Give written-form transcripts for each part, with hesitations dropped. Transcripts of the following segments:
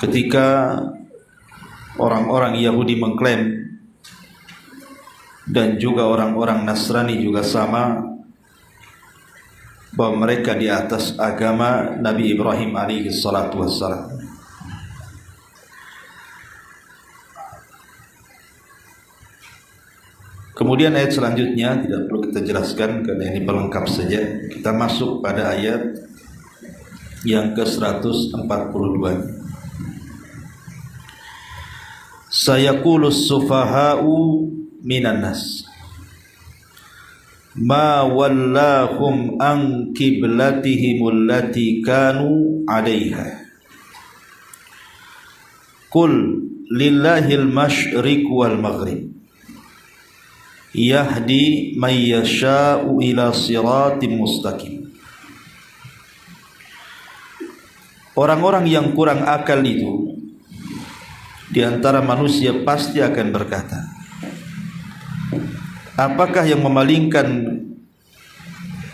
ketika orang-orang Yahudi mengklaim, dan juga orang-orang Nasrani juga sama, bahwa mereka di atas agama Nabi Ibrahim alaihi salatu wassalam. Kemudian ayat selanjutnya tidak perlu kita jelaskan karena ini pelengkap saja. Kita masuk pada ayat yang ke-142. Sayaqulus sufaha'u minan nas ma wallahum an qiblatihim allati kanu 'alaiha qul lillahil masyriq wal maghrib yahdi man yasha'u ila siratim mustaqim. Orang-orang yang kurang akal itu di antara manusia pasti akan berkata, apakah yang memalingkan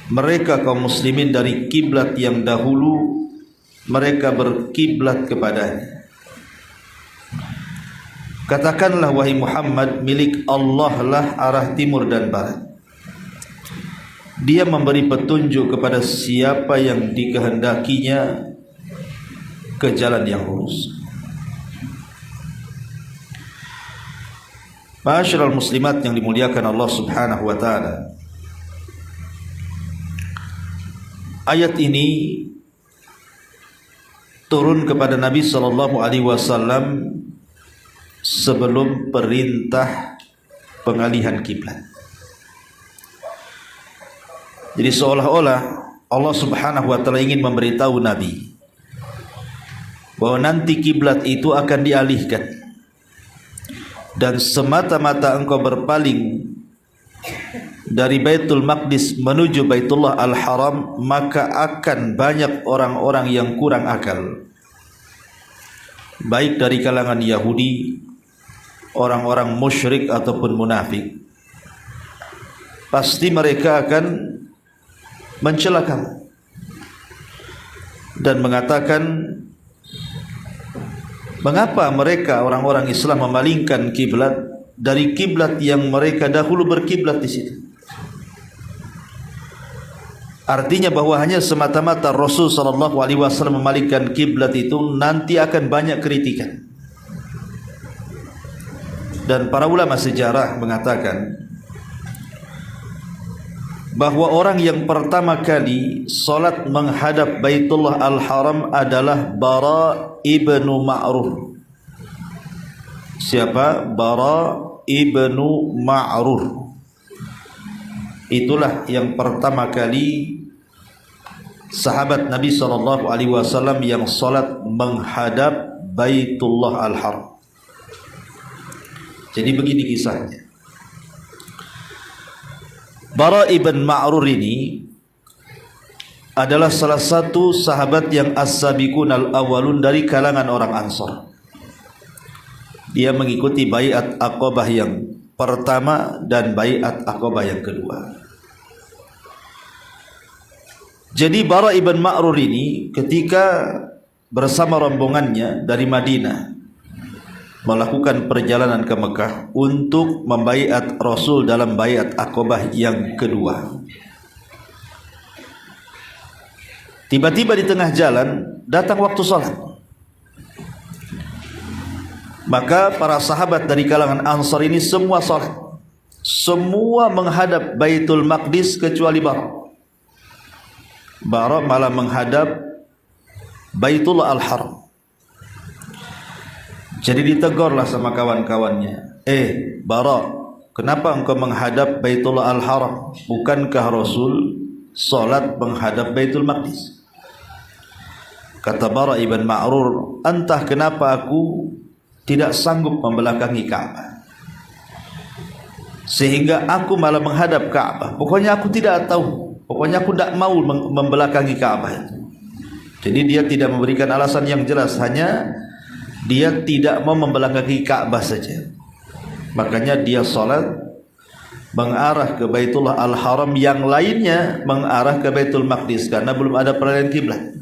mereka kaum muslimin dari kiblat yang dahulu mereka berkiblat kepadanya? Katakanlah wahai Muhammad, milik Allah lah arah timur dan barat. Dia memberi petunjuk kepada siapa yang dikehendakinya ke jalan yang lurus. Ma'asyiral muslimat yang dimuliakan Allah Subhanahu wa taala. Ayat ini turun kepada Nabi sallallahu alaihi wasallam sebelum perintah pengalihan kiblat. Jadi seolah-olah Allah Subhanahu wa taala ingin memberitahu Nabi bahwa nanti kiblat itu akan dialihkan, dan semata-mata engkau berpaling dari Baitul Maqdis menuju Baitullah Al-Haram, maka akan banyak orang-orang yang kurang akal, baik dari kalangan Yahudi, orang-orang musyrik ataupun munafik. Pasti mereka akan mencela kamu dan mengatakan, mengapa mereka orang-orang Islam memalingkan kiblat dari kiblat yang mereka dahulu berkiblat di situ? Artinya bahwa hanya semata-mata Rasul sallallahu alaihi wasallam memalingkan kiblat itu nanti akan banyak kritikan. Dan para ulama sejarah mengatakan bahwa orang yang pertama kali salat menghadap Baitullah Al-Haram adalah Bara ibnu Ma'rur. Siapa? Bara ibnu Ma'rur. Itulah yang pertama kali sahabat Nabi sallallahu alaihi wasallam yang salat menghadap Baitullah Al-Haram. Jadi begini kisahnya. Bara ibn Ma'rur ini adalah salah satu sahabat yang as-sabiqun al-awwalun dari kalangan orang Ansar. Dia mengikuti baiat Aqabah yang pertama dan baiat Aqabah yang kedua. Jadi Bara ibn Ma'rur ini ketika bersama rombongannya dari Madinah melakukan perjalanan ke Mekah untuk membaiat Rasul dalam baiat Aqabah yang kedua. Tiba-tiba di tengah jalan datang waktu salat. Maka para sahabat dari kalangan Ansar ini semua salat. Semua menghadap Baitul Maqdis kecuali Bara. Bara malah menghadap Baitullah Al-Haram. Jadi ditegurlah sama kawan-kawannya, Bara, kenapa engkau menghadap Baitullah Al-Haram? Bukankah Rasul salat menghadap Baitul Maqdis? Kata Bara ibn Ma'rur, entah kenapa aku tidak sanggup membelakangi Ka'bah, sehingga aku malah menghadap Ka'bah. Pokoknya aku tidak tahu, pokoknya aku tidak mau membelakangi Ka'bah itu. Jadi dia tidak memberikan alasan yang jelas, hanya dia tidak mau membelakangi Ka'bah saja. Makanya dia salat mengarah ke Baitullah Al-Haram, yang lainnya mengarah ke Baitul Maqdis karena belum ada peralihan kiblat.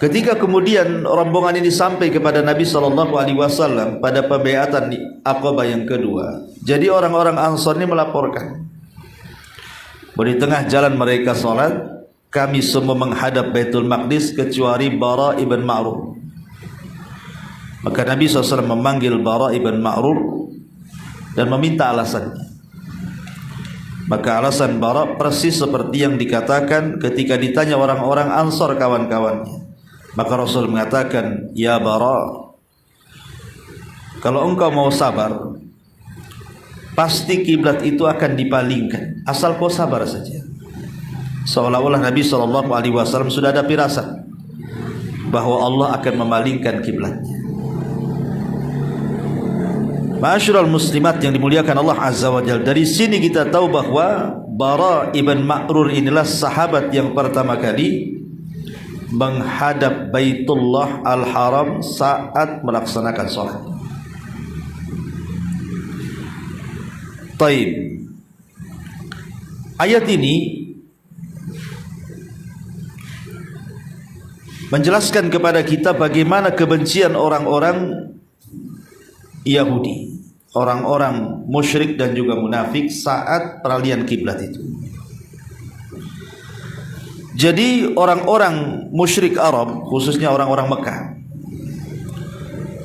Ketika kemudian rombongan ini sampai kepada Nabi SAW pada pembaiatan Aqabah yang kedua, jadi orang-orang Ansar ini melaporkan, di tengah jalan mereka salat, kami semua menghadap Baitul Maqdis kecuali Bara ibn Ma'rur. Maka Nabi SAW memanggil Bara ibn Ma'rur dan meminta alasannya. Maka alasan Bara persis seperti yang dikatakan ketika ditanya orang-orang Ansar kawan-kawannya. Maka Rasul mengatakan, ya Bara, kalau engkau mau sabar, pasti kiblat itu akan dipalingkan, asal kau sabar saja. Seolah-olah Nabi SAW sudah ada firasat bahwa Allah akan memalingkan kiblatnya. Ma'asyiral muslimat yang dimuliakan Allah Azza wa Jalla, dari sini kita tahu bahwa Bara ibn Ma'rur inilah sahabat yang pertama kali menghadap Baitullah Al-Haram saat melaksanakan sholat. Taib. Ayat ini menjelaskan kepada kita bagaimana kebencian orang-orang Yahudi, orang-orang musyrik dan juga munafik saat peralihan kiblat itu. Jadi orang-orang musyrik Arab, khususnya orang-orang Mekah,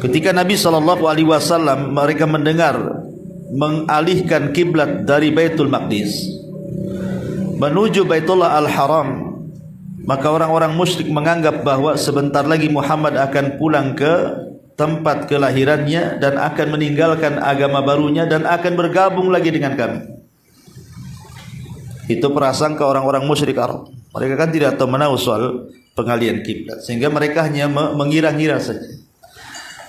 ketika Nabi SAW mereka mendengar mengalihkan kiblat dari Baitul Maqdis menuju Baitullah Al-Haram, maka orang-orang musyrik menganggap bahwa sebentar lagi Muhammad akan pulang ke tempat kelahirannya dan akan meninggalkan agama barunya dan akan bergabung lagi dengan kami. Itu prasangka orang-orang musyrik Arab. Mereka kan tidak tahu menahu soal pengalihan kiblat, sehingga mereka hanya mengira-ngira saja.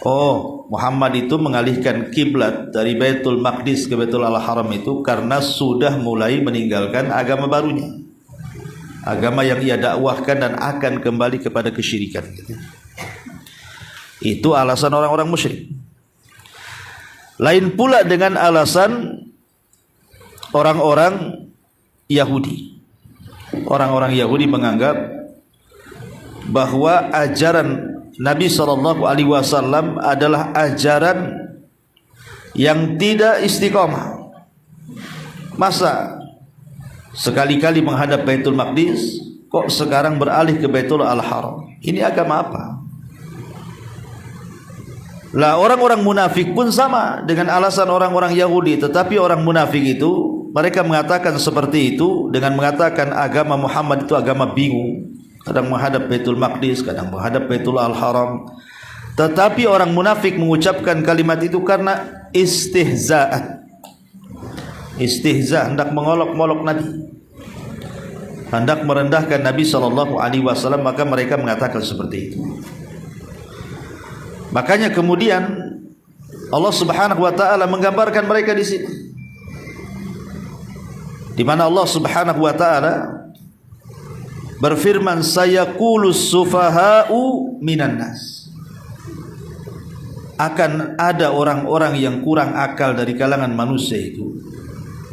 Oh, Muhammad itu mengalihkan kiblat dari Baitul Maqdis ke Baitul Al-Haram itu karena sudah mulai meninggalkan agama barunya, agama yang ia dakwahkan dan akan kembali kepada kesyirikan. Itu alasan orang-orang musyrik. Lain pula dengan alasan orang-orang Yahudi. Orang-orang Yahudi menganggap bahwa ajaran Nabi SAW adalah ajaran yang tidak istiqomah. Masa sekali-kali menghadap Baitul Maqdis, kok sekarang beralih ke Baitul Al-Haram? Ini agama apa? Lah orang-orang munafik pun sama dengan alasan orang-orang Yahudi. Tetapi orang munafik itu mereka mengatakan seperti itu dengan mengatakan agama Muhammad itu agama bingung. Kadang menghadap Baitul Maqdis, kadang menghadap Baitul Al-Haram. Tetapi orang munafik mengucapkan kalimat itu karena istihza'an. Istihza', hendak mengolok-olok Nabi, hendak merendahkan Nabi SAW, maka mereka mengatakan seperti itu. Makanya kemudian Allah Subhanahu wa taala menggambarkan mereka di sini, di mana Allah Subhanahu wa taala berfirman, sayaqulus sufaha'u minan nas, akan ada orang-orang yang kurang akal dari kalangan manusia itu,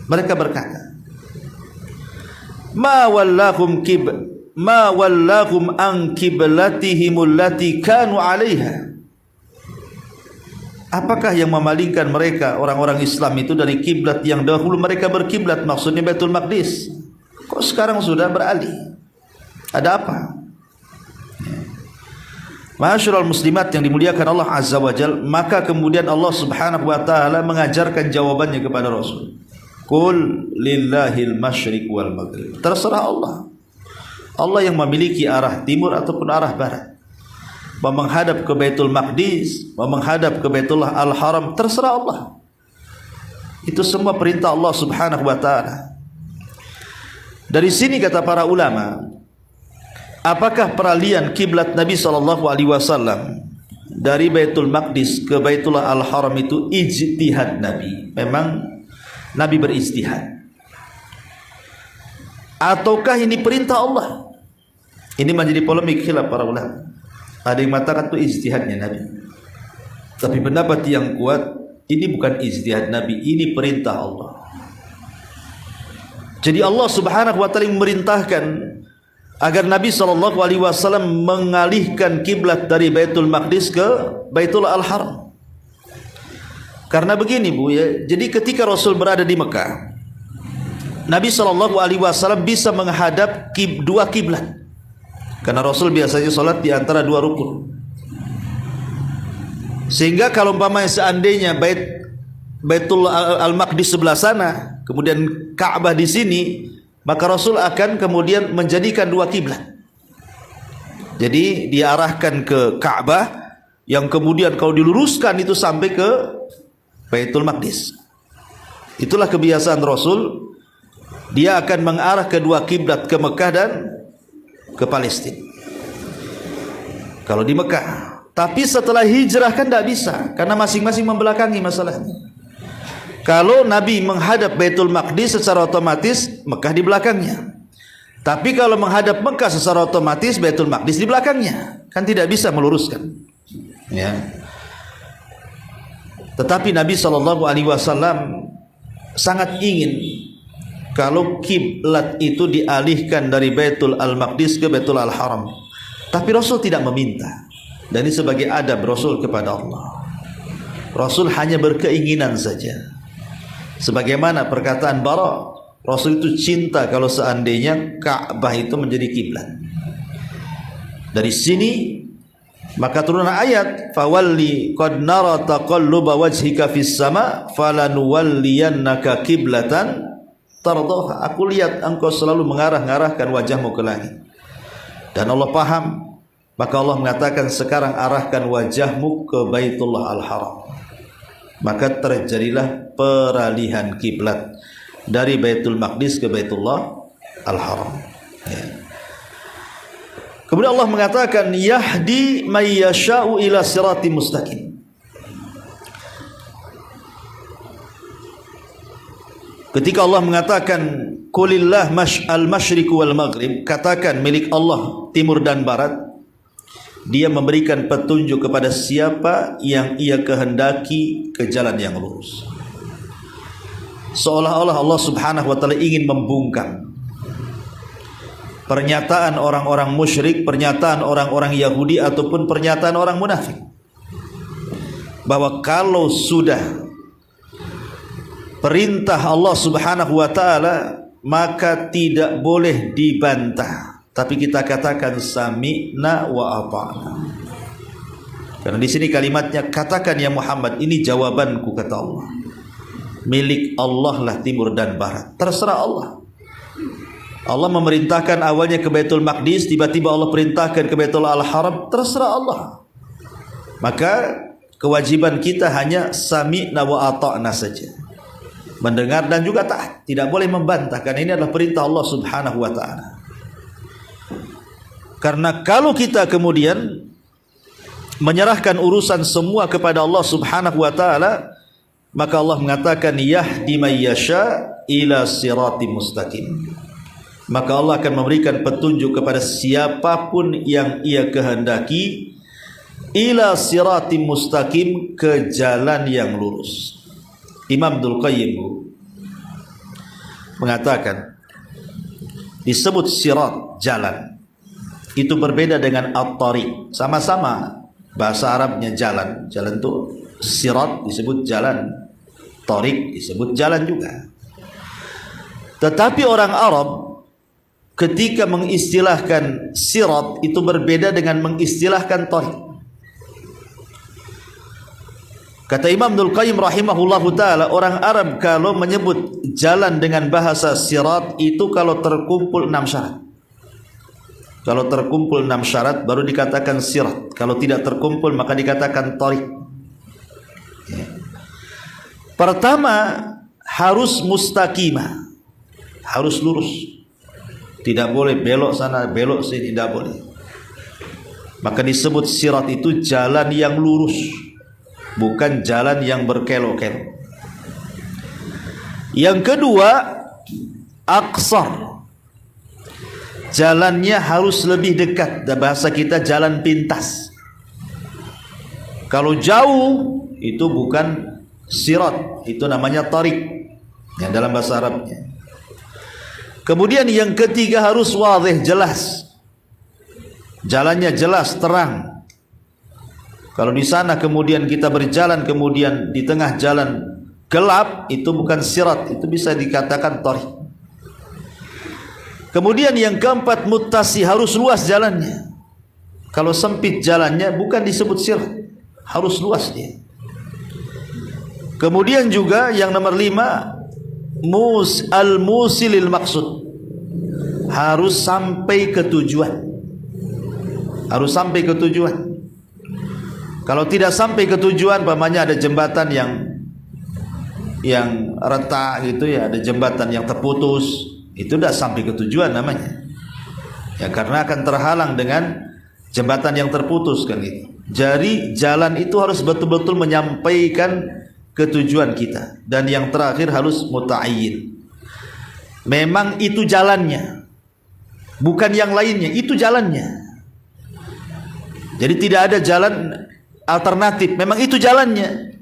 mereka berkata, ma wallahum an qiblatihim allati kanu 'alaiha. Apakah yang memalingkan mereka orang-orang Islam itu dari kiblat yang dahulu mereka berkiblat, maksudnya Baitul Maqdis? Kok sekarang sudah beralih? Ada apa? Ma'asyiral muslimat yang dimuliakan Allah Azza wa Jalla, maka kemudian Allah Subhanahu wa taala mengajarkan jawabannya kepada Rasul. Qul lillahil masyriq wal maghrib. Terserah Allah. Allah yang memiliki arah timur ataupun arah barat. Mau menghadap ke Baitul Maqdis, mau menghadap ke Baitullah Al-Haram, terserah Allah. Itu semua perintah Allah Subhanahu wa taala. Dari sini kata para ulama, apakah peralihan kiblat Nabi SAW dari Baitul Maqdis ke Baitullah Al-Haram itu ijtihad Nabi? Memang Nabi berijtihad, ataukah ini perintah Allah? Ini menjadi polemik khilaf para ulama. Ada yang mengatakan itu ijtihadnya Nabi, tapi pendapat yang kuat ini bukan ijtihad Nabi, ini perintah Allah. Jadi Allah Subhanahu wa taala memerintahkan agar Nabi SAW mengalihkan kiblat dari Baitul Maqdis ke Baitul Al-Haram. Karena begini Bu ya, jadi ketika Rasul berada di Mekah, Nabi SAW bisa menghadap dua kiblat. Karena Rasul biasanya sholat di antara dua rukun. Sehingga kalau umpamanya seandainya Baitul Al-Maqdis sebelah sana, kemudian Ka'bah di sini, maka Rasul akan kemudian menjadikan dua kiblat. Jadi diarahkan ke Ka'bah, yang kemudian kalau diluruskan itu sampai ke Baitul Maqdis. Itulah kebiasaan Rasul. Dia akan mengarah kedua kiblat ke Mekah dan ke Palestina. Kalau di Mekah. Tapi setelah hijrah kan tidak bisa, karena masing-masing membelakangi masalahnya. Kalau Nabi menghadap Baitul Maqdis secara otomatis Mekah di belakangnya. Tapi kalau menghadap Mekah secara otomatis Baitul Maqdis di belakangnya. Kan tidak bisa meluruskan. Ya. Tetapi Nabi SAW sangat ingin kalau kiblat itu dialihkan dari Baitul Al-Maqdis ke Baitul Al-Haram. Tapi Rasul tidak meminta. Dan ini sebagai adab Rasul kepada Allah. Rasul hanya berkeinginan saja. Sebagaimana perkataan Bara, Rasul itu cinta kalau seandainya Ka'bah itu menjadi kiblat. Dari sini maka turun ayat, fawalli qad nara taqalluba wajhika fis sama falanuwalliyannaka kiblatan tardaha. Aku lihat engkau selalu mengarah-arahkan wajahmu ke langit. Dan Allah paham, maka Allah mengatakan sekarang arahkan wajahmu ke Baitullah Al-Haram. Maka terjadilah peralihan kiblat dari Baitul Maqdis ke Baitullah Al-Haram. Ya. Kemudian Allah mengatakan yahdi may yasha'u ila siratim mustaqim. Ketika Allah mengatakan qulillah al-masyriq wal maghrib, katakan milik Allah timur dan barat. Dia memberikan petunjuk kepada siapa yang ia kehendaki ke jalan yang lurus. Seolah-olah Allah Subhanahu wa ta'ala ingin membungkam pernyataan orang-orang musyrik, pernyataan orang-orang Yahudi ataupun pernyataan orang munafik, bahwa kalau sudah perintah Allah Subhanahu wa ta'ala maka tidak boleh dibantah. Tapi kita katakan sami'na wa ata'na. Karena di sini kalimatnya, katakan ya Muhammad, ini jawabanku kata Allah. Milik Allah lah timur dan barat. Terserah Allah. Allah memerintahkan awalnya ke Baitul Maqdis, tiba-tiba Allah perintahkan ke Baitul Al-Haram, terserah Allah. Maka kewajiban kita hanya sami'na wa ata'na saja. Mendengar dan juga taat. Tidak boleh membantah, karena ini adalah perintah Allah Subhanahu wa ta'ala. Karena kalau kita kemudian menyerahkan urusan semua kepada Allah Subhanahu wa ta'ala, maka Allah mengatakan yahdi may yasha ila siratim mustaqim. Maka Allah akan memberikan petunjuk kepada siapapun yang ia kehendaki ila siratim mustaqim, ke jalan yang lurus. Imam Abdul Qayyim mengatakan disebut sirat, jalan. Itu berbeda dengan at-tariq. Sama-sama bahasa Arabnya jalan. Jalan itu sirat disebut jalan, tariq disebut jalan juga. Tetapi orang Arab ketika mengistilahkan sirat itu berbeda dengan mengistilahkan tariq. Kata Imam Abdul Qayyim rahimahullahu ta'ala, orang Arab kalau menyebut jalan dengan bahasa sirat itu kalau terkumpul 6 syarat. Kalau terkumpul 6 syarat baru dikatakan sirat. Kalau tidak terkumpul maka dikatakan tariq. Pertama, harus mustaqimah, harus lurus. Tidak boleh belok sana, belok sini, tidak boleh. Maka disebut sirat itu jalan yang lurus, bukan jalan yang berkelok-kelok. Yang kedua, aqsar. Jalannya harus lebih dekat. Bahasa kita jalan pintas. Kalau jauh itu bukan sirat, itu namanya tariq yang dalam bahasa Arabnya. Kemudian yang ketiga harus wadih, jelas. jalannya jelas, terang. Kalau di sana kemudian kita berjalan, kemudian di tengah jalan gelap, itu bukan sirat, itu bisa dikatakan thariq. Kemudian yang keempat, muttasi, harus luas jalannya. Kalau sempit jalannya bukan disebut sirat, harus luas dia. Kemudian juga yang nomor 5, al-musilil maksud, harus sampai ke tujuan. Harus sampai ke tujuan. Kalau tidak sampai ke tujuan, umpamanya ada jembatan yang retak gitu ya, ada jembatan yang terputus, itu tidak sampai ke tujuan namanya. Ya, karena akan terhalang dengan jembatan yang terputus kan gitu. Jadi jalan itu harus betul-betul menyampaikan ke tujuan kita. Dan yang terakhir harus muta'ayyin. Memang itu jalannya, bukan yang lainnya, itu jalannya. Jadi tidak ada jalan alternatif, memang itu jalannya.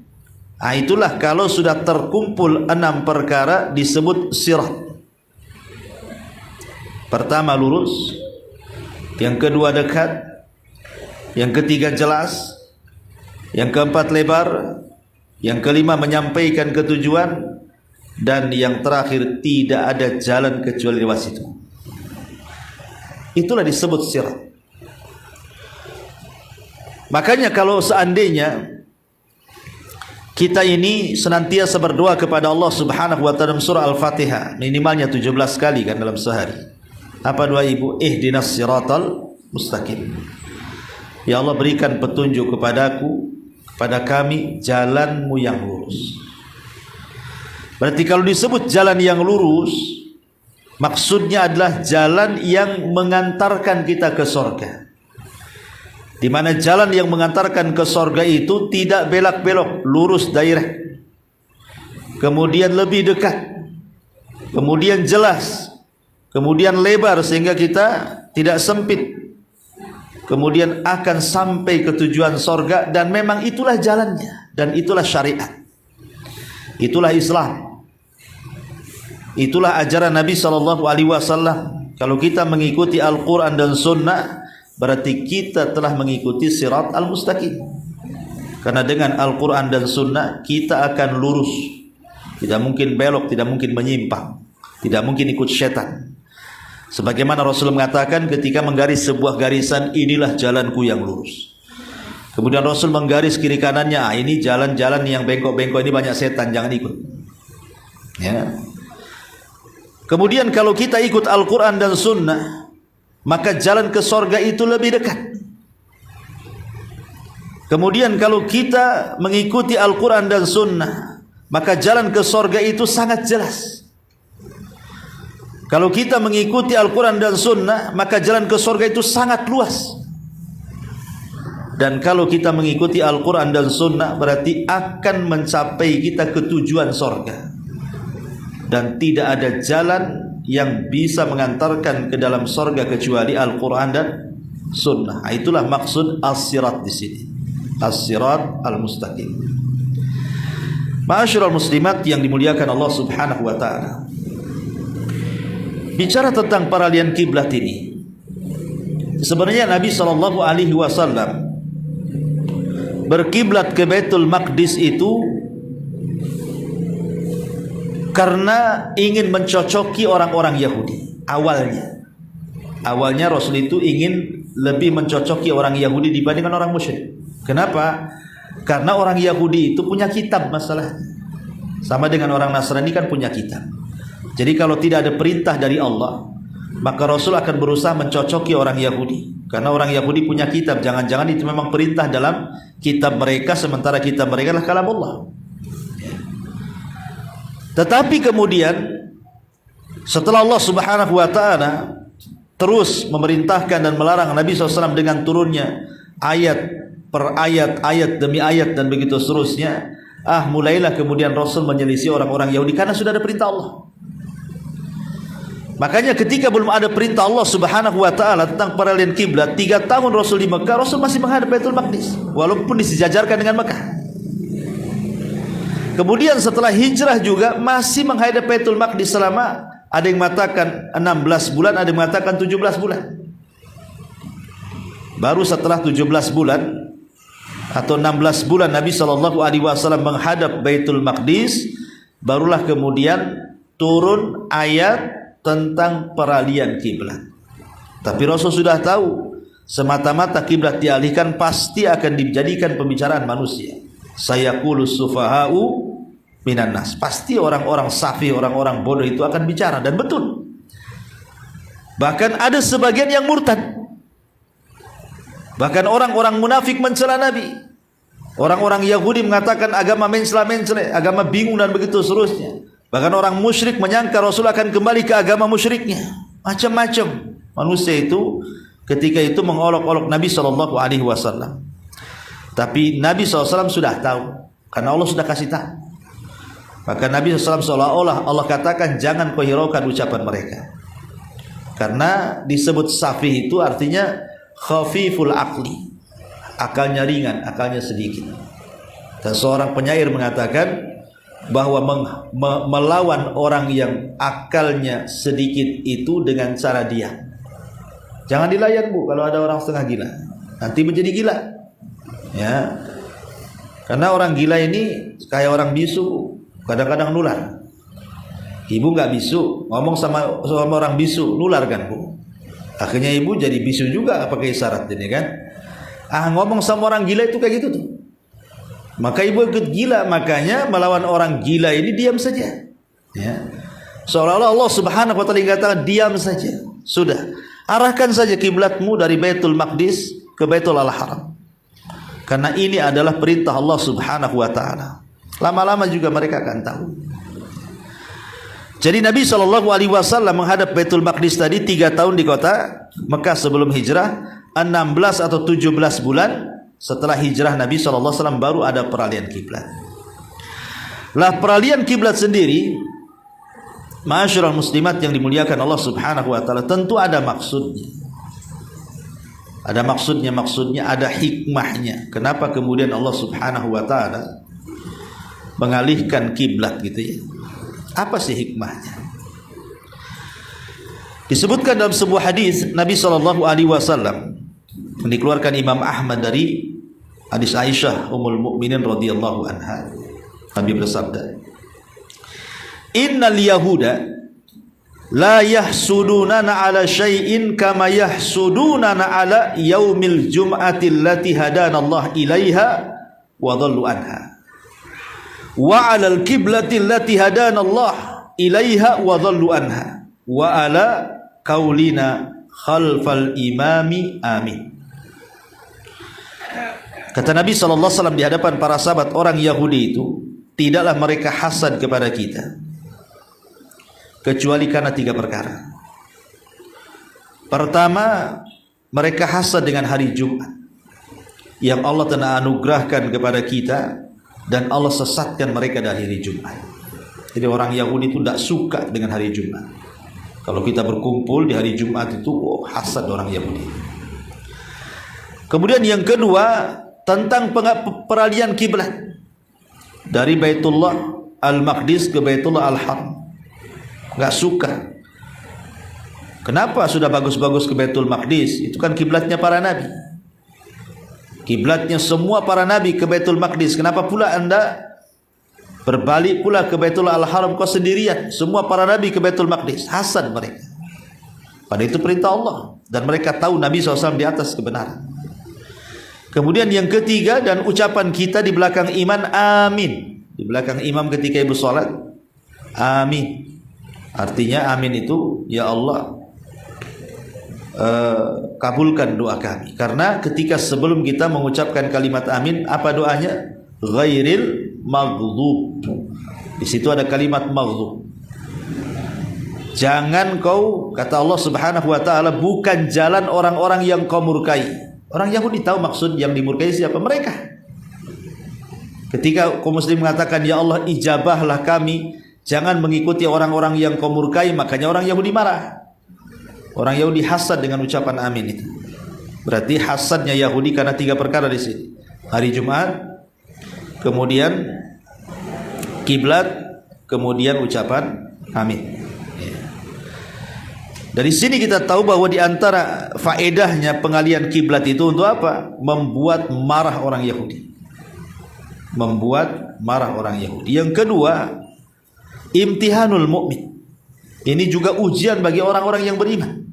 Nah, itulah kalau sudah terkumpul 6 perkara disebut sirat. Pertama lurus, yang kedua dekat, yang ketiga jelas, yang keempat lebar, yang kelima menyampaikan ke tujuan, dan yang terakhir tidak ada jalan kecuali lewat situ. Itulah disebut sirat. Makanya kalau seandainya kita ini senantiasa berdoa kepada Allah Subhanahu wa taala dalam surah Al-Fatihah, minimalnya 17 kali kan dalam sehari. Apa doa ibu? Ihdinas siratal mustaqim. Ya Allah, berikan petunjuk kepadaku, kepada kami, jalanmu yang lurus. Berarti kalau disebut jalan yang lurus, maksudnya adalah jalan yang mengantarkan kita ke surga. Di mana jalan yang mengantarkan ke surga itu tidak belak-belok, lurus direct. Kemudian lebih dekat, kemudian jelas, kemudian lebar sehingga kita tidak sempit. Kemudian akan sampai ke tujuan surga, dan memang itulah jalannya, dan itulah syariat. Itulah Islam. Itulah ajaran Nabi SAW. Kalau kita mengikuti Al-Quran dan Sunnah, berarti kita telah mengikuti sirat al-mustaqim. Karena dengan Al-Quran dan Sunnah kita akan lurus, tidak mungkin belok, tidak mungkin menyimpang, tidak mungkin ikut syaitan. Sebagaimana Rasul mengatakan ketika menggaris sebuah garisan, inilah jalanku yang lurus. Kemudian Rasul menggaris kiri kanannya, ini jalan-jalan yang bengkok-bengkok, ini banyak setan, jangan ikut. Ya. Kemudian kalau kita ikut Al-Quran dan Sunnah, maka jalan ke sorga itu lebih dekat. Kemudian kalau kita mengikuti Al-Quran dan Sunnah, maka jalan ke sorga itu sangat jelas. Kalau kita mengikuti Al-Quran dan Sunnah, maka jalan ke sorga itu sangat luas. Dan kalau kita mengikuti Al-Quran dan Sunnah, berarti akan mencapai kita ke tujuan sorga. Dan tidak ada jalan yang bisa mengantarkan ke dalam sorga kecuali Al-Quran dan Sunnah. Itulah maksud as-sirat di sini, as-sirat al-mustaqim. Ma'asyiral muslimat yang dimuliakan Allah Subhanahu wa taala. Bicara tentang peralihan kiblat ini, sebenarnya Nabi SAW berkiblat ke Baitul Maqdis itu karena ingin mencocoki orang-orang Yahudi. Awalnya Rasul itu ingin lebih mencocoki orang Yahudi dibandingkan orang musyrik. Kenapa? Karena orang Yahudi itu punya kitab masalah. Sama dengan orang Nasrani kan punya kitab. Jadi kalau tidak ada perintah dari Allah, maka Rasul akan berusaha mencocoki orang Yahudi. Karena orang Yahudi punya kitab, jangan-jangan itu memang perintah dalam kitab mereka, sementara kitab mereka adalah kalam Allah. Tetapi kemudian setelah Allah Subhanahu wa taala terus memerintahkan dan melarang Nabi SAW dengan turunnya ayat per ayat, ayat demi ayat dan begitu seterusnya, mulailah kemudian Rasul menyelisih orang-orang Yahudi karena sudah ada perintah Allah. Makanya ketika belum ada perintah Allah Subhanahu wa taala tentang peralihan kiblat, 3 tahun Rasul di Mekah, Rasul masih menghadap Baitul Maqdis walaupun disejajarkan dengan Mekah. Kemudian setelah hijrah juga masih menghadap Baitul Maqdis selama, ada yang mengatakan 16 bulan, ada yang mengatakan 17 bulan. Baru setelah 17 bulan atau 16 bulan Nabi SAW menghadap Baitul Maqdis, barulah kemudian turun ayat tentang peralihan kiblat. Tapi Rasul sudah tahu, semata-mata kiblat dialihkan pasti akan dijadikan pembicaraan manusia. Sayaqulus sufaha'u minan nas. Pasti orang-orang safi, orang-orang bodoh itu akan bicara, dan betul. Bahkan ada sebagian yang murtad. Bahkan orang-orang munafik mencela Nabi. Orang-orang Yahudi mengatakan agama mencela-mencela, agama bingung dan begitu seterusnya. Bahkan orang musyrik menyangka Rasul akan kembali ke agama musyriknya. Macam-macam manusia itu ketika itu mengolok-olok Nabi SAW. Tapi Nabi SAW sudah tahu, karena Allah sudah kasih tahu. Maka Nabi SAW seolah-olah Allah katakan jangan kau hiraukan ucapan mereka. Karena disebut safih itu artinya khafiful aqli, akalnya ringan, akalnya sedikit. Dan seorang penyair mengatakan bahwa melawan orang yang akalnya sedikit itu dengan cara diam. Jangan dilayan, Bu, kalau ada orang setengah gila, nanti menjadi gila. Ya. Karena orang gila ini kayak orang bisu, kadang-kadang nular. Ibu nggak bisu, ngomong sama orang bisu, nular kan, Bu? Akhirnya ibu jadi bisu juga pakai isyarat ini kan. Ngomong sama orang gila itu kayak gitu tuh. Maka ibu ikut gila, makanya melawan orang gila ini diam saja. Ya. Seolah-olah Allah Subhanahu wa taala katakan diam saja. Sudah. Arahkan saja kiblatmu dari Baitul Maqdis ke Baitul Al-Haram. Karena ini adalah perintah Allah Subhanahu wa taala. Lama-lama juga mereka akan tahu. Jadi Nabi SAW menghadap Baitul Maqdis tadi 3 tahun di kota Mekah sebelum hijrah, 16 atau 17 bulan setelah hijrah Nabi SAW baru ada peralihan kiblat. Lah peralihan kiblat sendiri, ma'asyiral muslimat yang dimuliakan Allah Subhanahu wa taala, tentu ada maksudnya. Ada maksudnya ada hikmahnya. Kenapa kemudian Allah Subhanahu wa taala mengalihkan kiblat gitu ya? Apa sih hikmahnya? Disebutkan dalam sebuah hadis Nabi SAW, dikeluarkan Imam Ahmad dari hadis Aisyah Ummul Mukminin radhiyallahu anha. Nabi bersabda, "Innal yahuda la yahsudunana ala syai'in kama yahsudunana ala yaumil jum'ati allati hadana Allah ilaiha wa dhallu anha. Wa 'alal qiblati allati hadana Allah ilaiha wa dhallu anha wa 'ala qaulina khalfal imami amin." Kata Nabi SAW di hadapan para sahabat, orang Yahudi itu tidaklah mereka hasad kepada kita kecuali karena 3 perkara. Pertama, mereka hasad dengan hari Jumat yang Allah telah anugerahkan kepada kita, dan Allah sesatkan mereka dari hari Jumat. Jadi orang Yahudi itu tidak suka dengan hari Jumat. Kalau kita berkumpul di hari Jumat itu hasad orang Yahudi. Kemudian yang kedua, tentang peralihan kiblat dari Baitullah Al-Maqdis ke Baitullah Al-Haram. Enggak suka. Kenapa sudah bagus-bagus ke Baitul Maqdis? Itu kan kiblatnya para nabi. Kiblatnya semua para nabi ke Baitul Maqdis. Kenapa pula anda berbalik pula ke Baitul Al-Haram kau sendirian? Semua para nabi ke Baitul Maqdis. Hasad mereka. Pada itu perintah Allah, dan mereka tahu Nabi SAW di atas kebenaran. Kemudian yang ketiga, dan ucapan kita di belakang iman, amin. Di belakang imam ketika ibu salat, amin. Artinya amin itu, ya Allah, kabulkan doa kami. Karena ketika sebelum kita mengucapkan kalimat amin, apa doanya? Ghairil maghdub. Di situ ada kalimat maghdub. Jangan kau, kata Allah Subhanahu wa taala, bukan jalan orang-orang yang kau murkai. Orang Yahudi tahu maksud yang dimurkai siapa? Mereka. Ketika kaum muslim mengatakan, ya Allah ijabahlah kami, jangan mengikuti orang-orang yang kau murkai, makanya orang Yahudi marah. Orang Yahudi hasad dengan ucapan amin itu. Berarti hasadnya Yahudi karena 3 perkara di sini. Hari Jumat, kemudian kiblat, kemudian ucapan amin. Dari sini kita tahu bahwa di antara faedahnya pengalihan kiblat itu untuk apa? Membuat marah orang Yahudi. Membuat marah orang Yahudi. Yang kedua, imtihanul mu'min. Ini juga ujian bagi orang-orang yang beriman.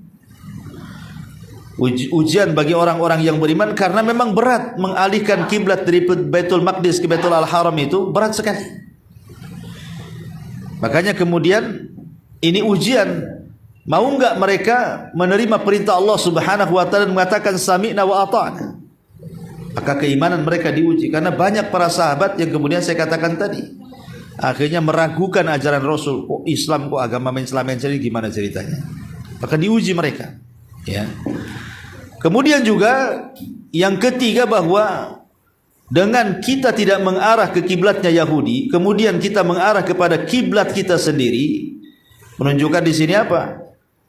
Ujian bagi orang-orang yang beriman karena memang berat mengalihkan kiblat dari Baitul Maqdis ke Baitul Al-Haram, itu berat sekali. Makanya kemudian ini ujian. Mau enggak mereka menerima perintah Allah Subhanahu wa taala dan mengatakan sami'na wa ata'na? Maka keimanan mereka diuji karena banyak para sahabat yang kemudian saya katakan tadi akhirnya meragukan ajaran Rasul. Kok Islam, kok agama Islam ini gimana ceritanya? Maka diuji mereka, ya. Kemudian juga yang ketiga, bahwa dengan kita tidak mengarah ke kiblatnya Yahudi, kemudian kita mengarah kepada kiblat kita sendiri, menunjukkan di sini apa?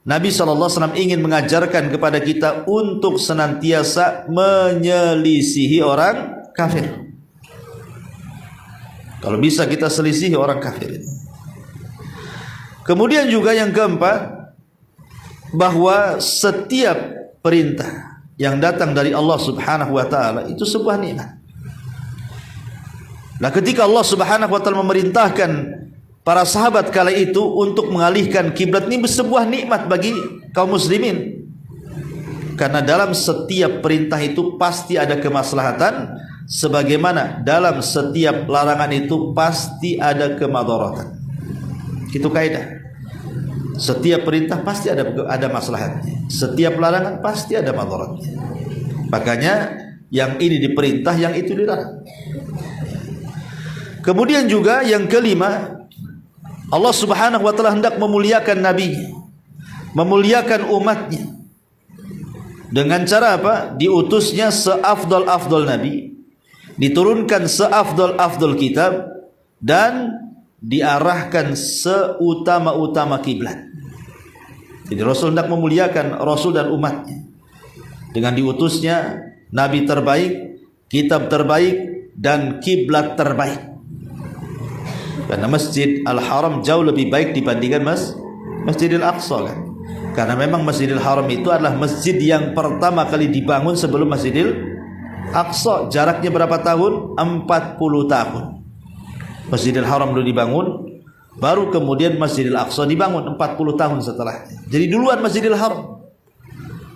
Nabi SAW ingin mengajarkan kepada kita untuk senantiasa menyelisihi orang kafir. Kalau bisa kita selisihi orang kafir. Kemudian juga yang keempat, bahwa setiap perintah yang datang dari Allah Subhanahu wa taala itu sebuah nikmat. Nah, ketika Allah Subhanahu wa taala memerintahkan para sahabat kala itu untuk mengalihkan kiblat, ini sebuah nikmat bagi kaum muslimin. Karena dalam setiap perintah itu pasti ada kemaslahatan, sebagaimana dalam setiap larangan itu pasti ada kemadaratan. Itu kaidah. Setiap perintah pasti ada maslahatnya. Setiap larangan pasti ada madaratnya. Makanya yang ini diperintah, yang itu dilarang. Kemudian juga yang kelima, Allah Subhanahu wa taala hendak memuliakan Nabi, memuliakan umatnya. Dengan cara apa? Diutusnya seafdal-afdal Nabi, diturunkan seafdal-afdal kitab, dan diarahkan seutama-utama kiblat. Jadi Rasul hendak memuliakan Rasul dan umatnya dengan diutusnya Nabi terbaik, kitab terbaik, dan kiblat terbaik. Karena Masjid Al-Haram jauh lebih baik dibandingkan Masjidil Aqsa, kan? Karena memang Masjidil Haram itu adalah masjid yang pertama kali dibangun sebelum Masjidil Aqsa. Jaraknya berapa tahun? 40 tahun. Masjidil Haram dulu dibangun, baru kemudian Masjidil Aqsa dibangun 40 tahun setelahnya. Jadi duluan Masjidil Haram.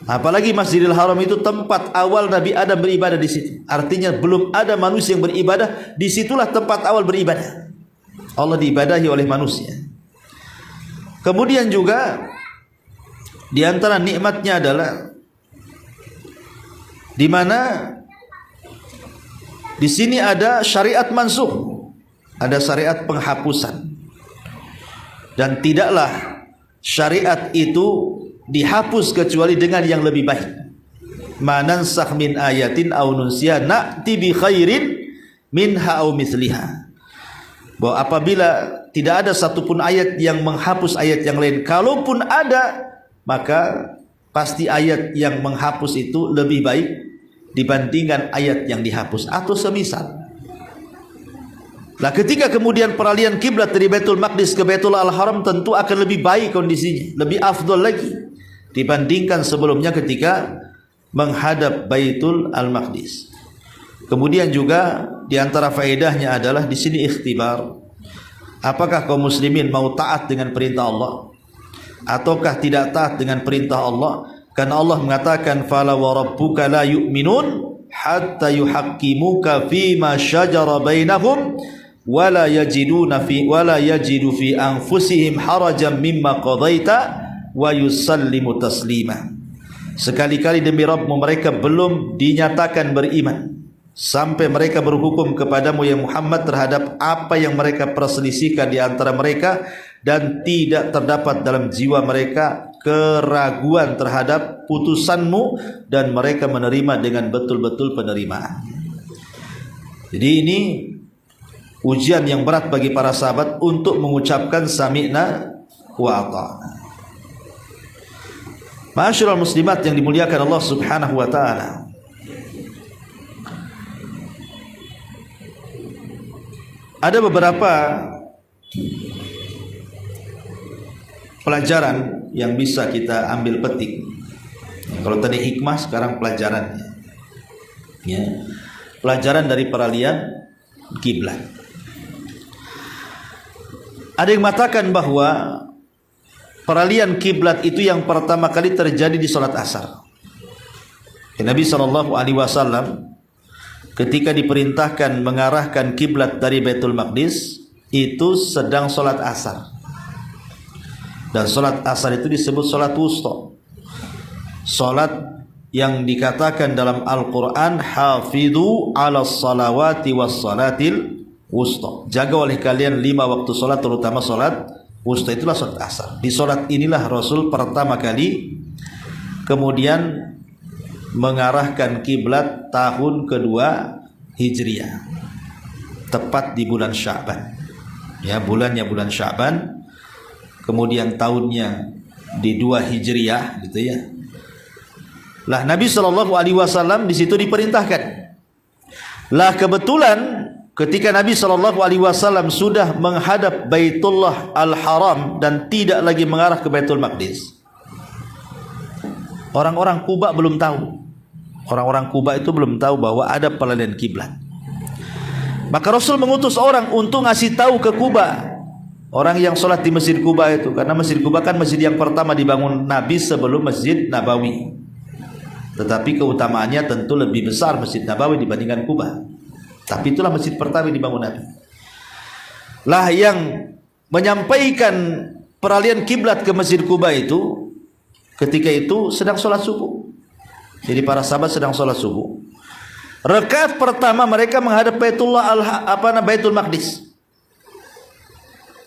Apalagi Masjidil Haram itu tempat awal Nabi Adam beribadah di situ. Artinya belum ada manusia yang beribadah, disitulah tempat awal beribadah. Allah diibadahi oleh manusia. Kemudian juga di antara nikmatnya adalah di mana di sini ada syariat mansukh, ada syariat penghapusan. Dan tidaklah syariat itu dihapus kecuali dengan yang lebih baik. Ma nansakh min ayatin aw nunsiha na'ti bi khairin minha aw mithliha. Bahwa apabila tidak ada satupun ayat yang menghapus ayat yang lain, kalaupun ada, maka pasti ayat yang menghapus itu lebih baik dibandingkan ayat yang dihapus atau semisal. Nah, ketika kemudian peralihan kiblat dari Baitul Maqdis ke Baitul Al-Haram, tentu akan lebih baik kondisinya, lebih afdol lagi dibandingkan sebelumnya ketika menghadap Baitul Al-Maqdis. Kemudian juga di antara faedahnya adalah di sini ikhtibar. Apakah kaum muslimin mau taat dengan perintah Allah ataukah tidak taat dengan perintah Allah? Karena Allah mengatakan fala wa rabbuka la yu'minun hatta yuhaqqimuka fima syajara bainahum wala yajidu fi anfusihim harajan mimma qadaita wa yusallimu taslima. Sekali-kali demi Rabbmu mereka belum dinyatakan beriman sampai mereka berhukum kepadamu ya Muhammad terhadap apa yang mereka perselisihkan di antara mereka, dan tidak terdapat dalam jiwa mereka keraguan terhadap putusanmu, dan mereka menerima dengan betul-betul penerimaan. Jadi ini ujian yang berat bagi para sahabat untuk mengucapkan sami'na wa ata'na. Ma'asyiral muslimat yang dimuliakan Allah Subhanahu wa taala. Ada beberapa pelajaran yang bisa kita ambil petik. Kalau tadi hikmah, sekarang pelajarannya. Ya. Pelajaran dari peralihan kiblat. Ada yang mengatakan bahwa peralihan kiblat itu yang pertama kali terjadi di salat asar. Nabi SAW ketika diperintahkan mengarahkan kiblat dari Baitul Maqdis itu sedang salat asar. Dan salat asar itu disebut salat wusta. Salat yang dikatakan dalam Al-Quran, hafidhu ala salawati was salatil wusta. Jaga oleh kalian 5 waktu salat, terutama salat wusta, itulah salat asar. Di salat inilah Rasul pertama kali kemudian mengarahkan kiblat tahun kedua Hijriah, tepat di bulan Sya'ban. Ya, bulannya bulan Sya'ban, kemudian tahunnya di 2 Hijriah, gitu ya. Lah Nabi SAW di situ diperintahkan. Lah kebetulan ketika Nabi SAW sudah menghadap Baitullah Al-Haram dan tidak lagi mengarah ke Baitul Maqdis, orang-orang Kuba belum tahu. Orang-orang Kuba itu belum tahu bahwa ada peralihan kiblat. Maka Rasul mengutus orang untuk ngasih tahu ke Kuba, orang yang sholat di Masjid Kuba itu, karena Masjid Kuba kan masjid yang pertama dibangun Nabi sebelum Masjid Nabawi. Tetapi keutamaannya tentu lebih besar Masjid Nabawi dibandingkan Kuba. Tapi itulah masjid pertama yang dibangun Nabi. Lah yang menyampaikan peralihan kiblat ke Masjid Kuba itu ketika itu sedang sholat subuh. Jadi para sahabat sedang sholat subuh. Rakaat pertama mereka menghadap Baitul Maqdis.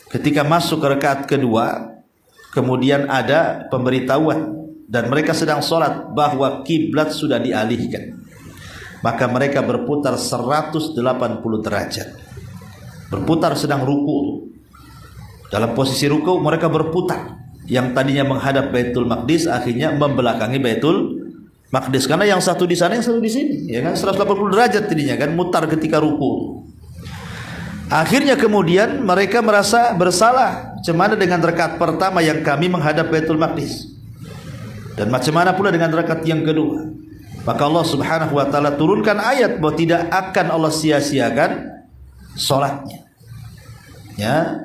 Ketika masuk ke rakaat kedua, kemudian ada pemberitahuan dan mereka sedang sholat bahwa kiblat sudah dialihkan. Maka mereka berputar 180 derajat. Berputar sedang ruku. Dalam posisi ruku mereka berputar. Yang tadinya menghadap Baitul Maqdis akhirnya membelakangi Baitul Maqdis, karena yang satu di sana, yang satu di sini, ya kan, 180 derajat tadinya kan, mutar ketika ruku. Akhirnya kemudian mereka merasa bersalah, macam mana dengan rakaat pertama yang kami menghadap Baitul Maqdis, dan macam mana pula dengan rakaat yang kedua. Maka Allah Subhanahu wa taala turunkan ayat bahwa tidak akan Allah sia-siakan salatnya. Ya,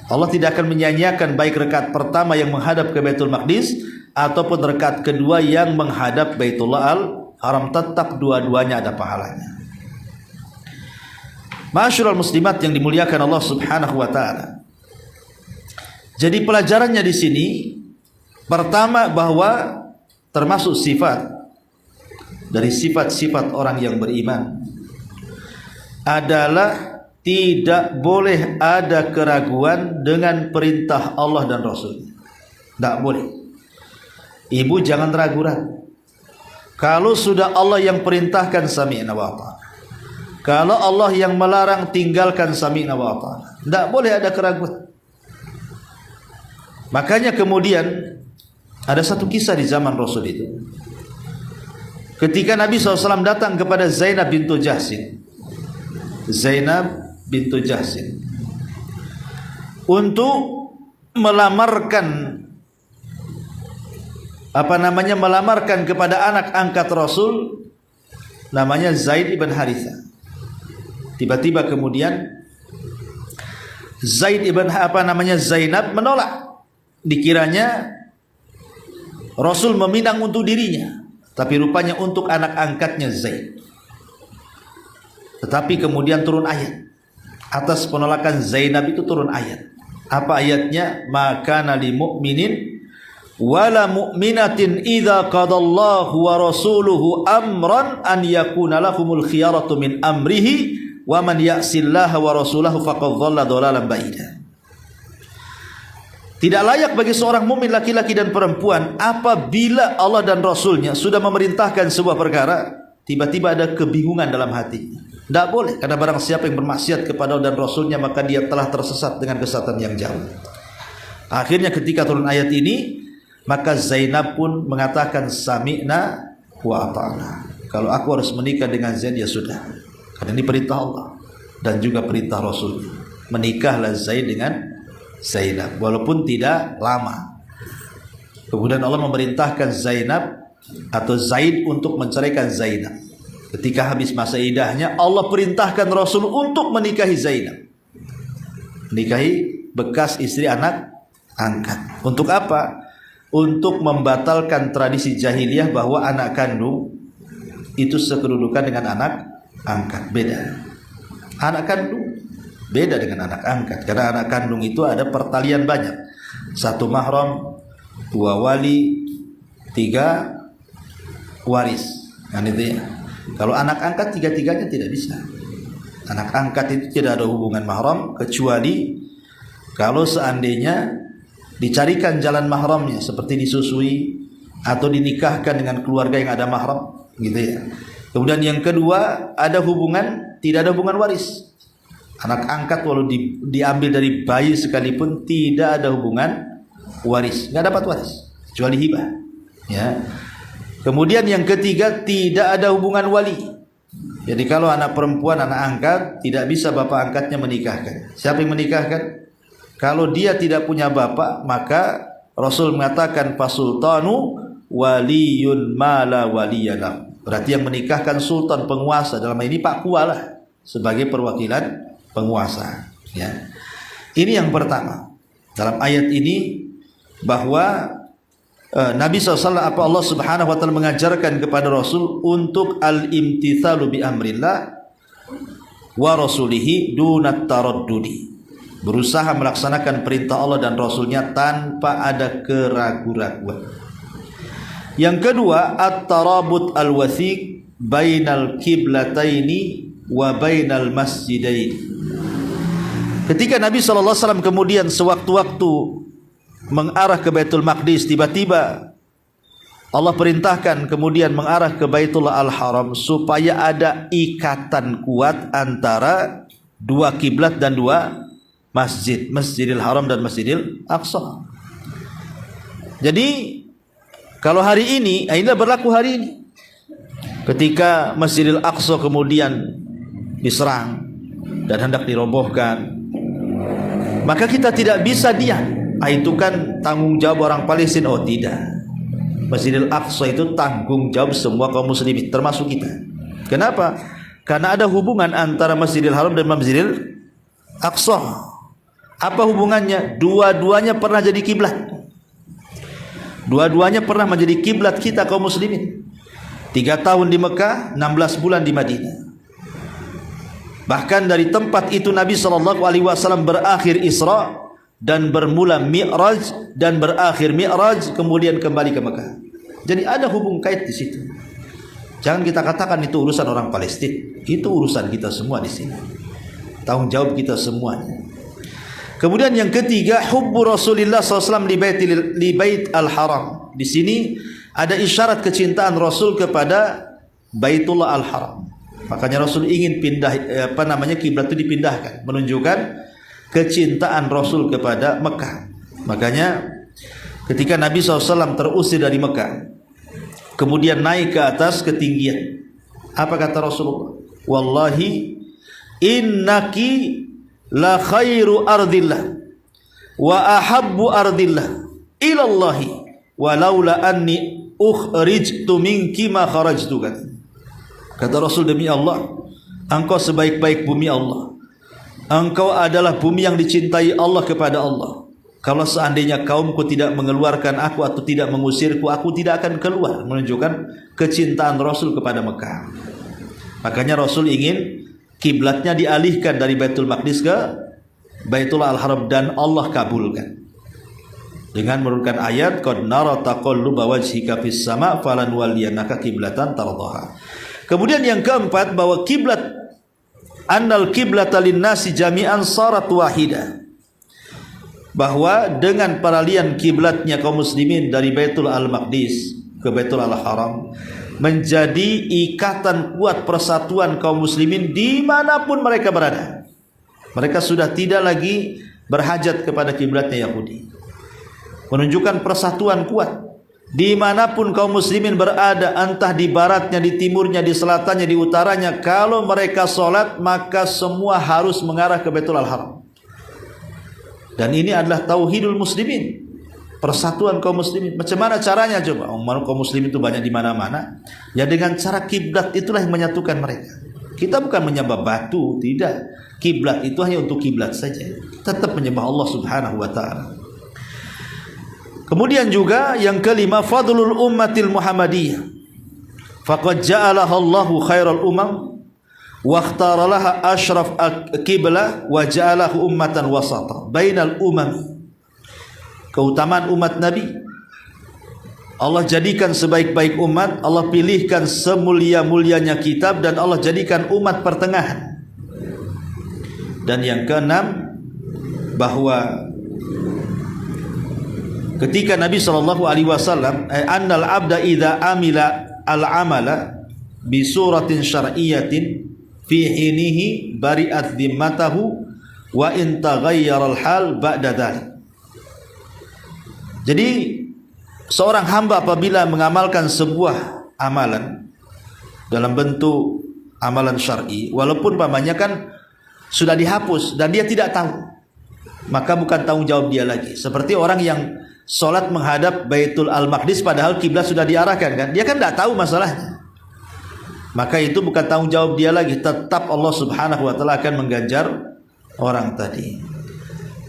Allah tidak akan menyia-nyiakan baik rakaat pertama yang menghadap ke Baitul Maqdis ataupun rakaat kedua yang menghadap Baitullah Al-Haram, tetap dua-duanya ada pahalanya. Ma'asyiral muslimat yang dimuliakan Allah Subhanahu wa taala. Jadi pelajarannya di sini pertama bahwa termasuk sifat dari sifat-sifat orang yang beriman adalah tidak boleh ada keraguan dengan perintah Allah dan Rasul. Tidak boleh. Ibu jangan ragu-ragu. Kalau sudah Allah yang perintahkan, sami'na wa ata'na. Kalau Allah yang melarang, tinggalkan, sami'na wa ata'na. Tidak boleh ada keraguan. Makanya kemudian ada satu kisah di zaman Rasul itu. Ketika Nabi SAW datang kepada Zainab bintu Jahsin. Zainab bintu Jahsin untuk melamarkan melamarkan kepada anak angkat Rasul namanya Zaid ibn Haritha. Tiba-tiba kemudian Zainab menolak. Dikiranya Rasul meminang untuk dirinya, tapi rupanya untuk anak angkatnya Zaid. Tetapi kemudian turun ayat. Atas penolakan Zainab itu turun ayat. Apa ayatnya? Maka nali mu'minin wala mu'minatin idza qadallahu wa rasuluhu amran an yakuna lahumul khiyaratu min amrihi wa man ya'sillaha wa rasulahu faqad dhalla dhalalan ba'ida. Tidak layak bagi seorang mukmin laki-laki dan perempuan apabila Allah dan Rasulnya sudah memerintahkan sebuah perkara, tiba-tiba ada kebingungan dalam hatinya. Tidak boleh, karena barang siapa yang bermaksiat kepada Allah dan Rasulnya maka dia telah tersesat dengan kesesatan yang jauh. Akhirnya ketika turun ayat ini, maka Zainab pun mengatakan sami'na wa ata'na. Kalau aku harus menikah dengan Zaid, ya sudah, karena ini perintah Allah dan juga perintah Rasul. Menikahlah Zaid dengan Zainab walaupun tidak lama. Kemudian Allah memerintahkan Zainab atau Zaid untuk menceraikan Zainab. Ketika habis masa iddahnya, Allah perintahkan Rasul untuk menikahi Zainab, menikahi bekas istri anak angkat. Untuk apa? Untuk membatalkan tradisi jahiliyah bahwa anak kandung itu sekedudukan dengan anak angkat. Beda. Anak kandung beda dengan anak angkat, karena anak kandung itu ada pertalian banyak. 1 mahram, 2 wali, 3 waris. Kan itu ya. Kalau anak angkat 3-3-nya tidak bisa. Anak angkat itu tidak ada hubungan mahram kecuali kalau seandainya dicarikan jalan mahramnya, seperti disusui atau dinikahkan dengan keluarga yang ada mahram, gitu ya. Kemudian yang kedua, ada hubungan, tidak ada hubungan waris. Anak angkat walau diambil dari bayi sekalipun tidak ada hubungan waris, nggak dapat waris kecuali hibah, ya. Kemudian yang ketiga, tidak ada hubungan wali. Jadi kalau anak perempuan, anak angkat, tidak bisa bapak angkatnya menikahkan. Siapa yang menikahkan? Kalau dia tidak punya bapak, maka Rasul mengatakan fasultanu waliyun mala waliyalah. Berarti yang menikahkan sultan, penguasa, dalam ini Pak Kuala sebagai perwakilan penguasa, ya. Ini yang pertama. Dalam ayat ini bahwa Nabi SAW, apa Allah Subhanahu wa taala mengajarkan kepada Rasul untuk al-imtithalu bi amrillah wa rasulihi dunat taraddudi. Berusaha melaksanakan perintah Allah dan Rasulnya tanpa ada keraguan-raguan. Yang kedua, at-tarabut al-wathiq bainal kiblataini wa bainal masjidaini. Ketika Nabi SAW kemudian sewaktu-waktu mengarah ke Baitul Maqdis, tiba-tiba Allah perintahkan kemudian mengarah ke Baitullah Al-Haram supaya ada ikatan kuat antara 2 kiblat dan 2 masjid, Masjidil Haram dan Masjidil Aqsa. Jadi kalau hari ini, inilah berlaku hari ini. Ketika Masjidil Aqsa kemudian diserang dan hendak dirobohkan, maka kita tidak bisa diam. Itu kan tanggung jawab orang Palestina. Oh tidak, Masjidil Aqsa itu tanggung jawab semua kaum muslimin, termasuk kita. Kenapa? Karena ada hubungan antara Masjidil Haram dan Masjidil Aqsa. Apa hubungannya? Dua-duanya pernah jadi kiblat. Dua-duanya pernah menjadi kiblat kita kaum muslimin. 3 tahun di Mekah, 16 bulan di Madinah. Bahkan dari tempat itu Nabi SAW berakhir Isra dan bermula Mi'raj dan berakhir Mi'raj kemudian kembali ke Mekah. Jadi ada hubung kait di situ. Jangan kita katakan itu urusan orang Palestina. Itu urusan kita semua di sini. Tanggung jawab kita semuanya. Kemudian yang ketiga, hubbu Rasulullah SAW li bait al-haram. Di sini ada isyarat kecintaan Rasul kepada Baitullah Al-Haram. Makanya Rasul ingin pindah, kiblat itu dipindahkan, menunjukkan kecintaan Rasul kepada Mekah. Makanya ketika Nabi SAW terusir dari Mekah, kemudian naik ke atas ketinggian, apa kata Rasulullah? Wallahi innaki la khairu ardillah wa ahabbu ardillah ilallahi walaula anni ukhrijtu minki ma kharajtu. Kata Rasul, demi Allah, engkau sebaik-baik bumi Allah. Engkau adalah bumi yang dicintai Allah kepada Allah. Kalau seandainya kaumku tidak mengeluarkan aku atau tidak mengusirku, aku tidak akan keluar. Menunjukkan kecintaan Rasul kepada Mekah. Makanya Rasul ingin kiblatnya dialihkan dari Baitul Maqdis ke Baitullah Al-Haram, dan Allah kabulkan dengan menurunkan ayat qad nara taqalluba wajhika fis sama' falanwalliyannaka qiblatan tardaha. Kemudian yang keempat, bahwa kiblat, annal kiblata linnasi jami'an sarat wahida, bahwa dengan peralihan kiblatnya kaum muslimin dari Baitul Al-Maqdis ke Baitul Al-Haram menjadi ikatan kuat persatuan kaum muslimin dimanapun mereka berada. Mereka sudah tidak lagi berhajat kepada kiblatnya Yahudi. Menunjukkan persatuan kuat dimanapun kaum muslimin berada, entah di baratnya, di timurnya, di selatannya, di utaranya. Kalau mereka sholat, maka semua harus mengarah ke Baitul Al-Haram. Dan ini adalah tauhidul muslimin. persatuan kaum muslimin. Macam mana caranya coba? Kaum muslimin itu banyak di mana-mana. Ya dengan cara kiblat itulah yang menyatukan mereka. Kita bukan menyembah batu, tidak. Kiblat itu hanya untuk kiblat saja. Tetap menyembah Allah Subhanahu wa taala. Kemudian juga yang kelima, fadlul ummatil Muhammadiyah. Faqad ja'alaha Allahu khairal umam wa ikhtara laha asyraf qiblah wa ja'alahu ummatan wasata bainal umam. Keutamaan umat Nabi, Allah jadikan sebaik-baik umat, Allah pilihkan semulia-mulianya kitab, dan Allah jadikan umat pertengahan. Dan yang keenam, bahwa ketika Nabi SAW annal abda idza amila al-amala bi suratin syar'iyyatin fi hinihi bari'at dhimmatahu wa in taghayyara al-hal ba'da dhalik. Jadi seorang hamba apabila mengamalkan sebuah amalan dalam bentuk amalan syar'i, walaupun pamannya kan sudah dihapus dan dia tidak tahu, maka bukan tanggung jawab dia lagi. Seperti orang yang sholat menghadap Baitul Al-Maqdis padahal kiblat sudah diarahkan, kan dia kan tidak tahu masalahnya, maka itu bukan tanggung jawab dia lagi. Tetap Allah Subhanahu wa taala akan mengganjar orang tadi.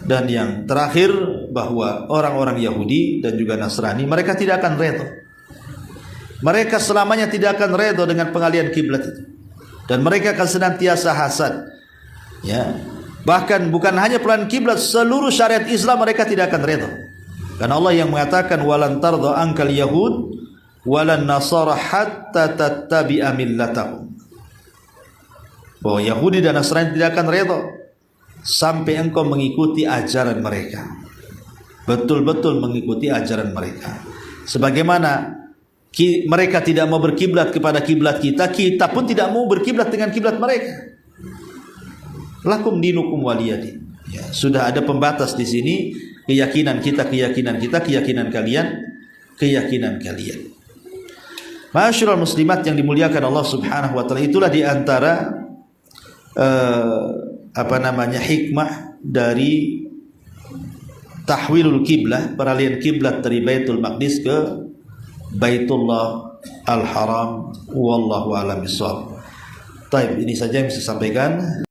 Dan yang terakhir, bahwa orang-orang Yahudi dan juga Nasrani, mereka tidak akan redha. Mereka selamanya tidak akan redha dengan pengalihan kiblat itu, dan mereka akan senantiasa hasad. Ya, bahkan bukan hanya pengalihan kiblat, seluruh syariat Islam mereka tidak akan redha. Karena Allah yang mengatakan walan tardha ankal yahud walan nasara hatta tattabi'a millatahum. Bahwa Yahudi dan Nasrani tidak akan redha sampai engkau mengikuti ajaran mereka, betul-betul mengikuti ajaran mereka. Sebagaimana mereka tidak mau berkiblat kepada kiblat kita, kita pun tidak mau berkiblat dengan kiblat mereka. Lakum dinukum waliyadin. Ya, sudah ada pembatas di sini. Keyakinan kita, keyakinan kita, keyakinan kalian, keyakinan kalian. Ma'asyiral muslimat yang dimuliakan Allah Subhanahu wa taala, itulah di antara hikmah dari tahwilul kiblah, peralihan kiblat dari Baitul Maqdis ke Baitullah Al-Haram. Wallahu a'lam bishawab. Baik, ini saja yang bisa saya sampaikan.